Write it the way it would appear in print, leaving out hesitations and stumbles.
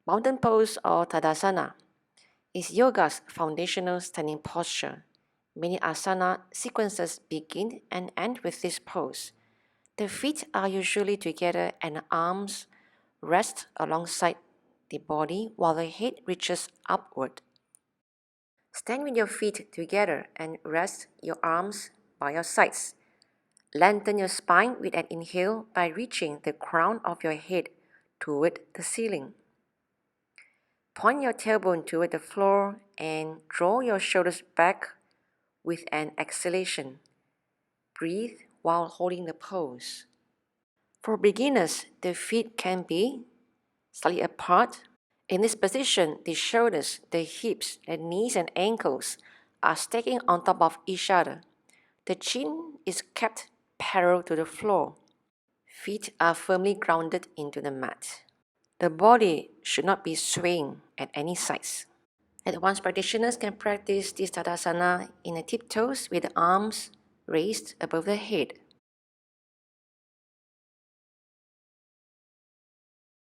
Mountain pose or Tadasana is yoga's foundational standing posture. Many asana sequences begin and end with this pose. The feet are usually together and the arms rest alongside the body while the head reaches upward. Stand with your feet together and rest your arms by your sides. Lengthen your spine with an inhale by reaching the crown of your head toward the ceiling. Point your tailbone toward the floor and draw your shoulders back with an exhalation. Breathe while holding the pose. For beginners, the feet can be slightly apart. In this position, the shoulders, the hips, the knees and ankles are stacking on top of each other. The chin is kept parallel to the floor. Feet are firmly grounded into the mat. The body should not be swaying at any sides. Advanced practitioners can practice this Tadasana in the tiptoes with the arms raised above the head.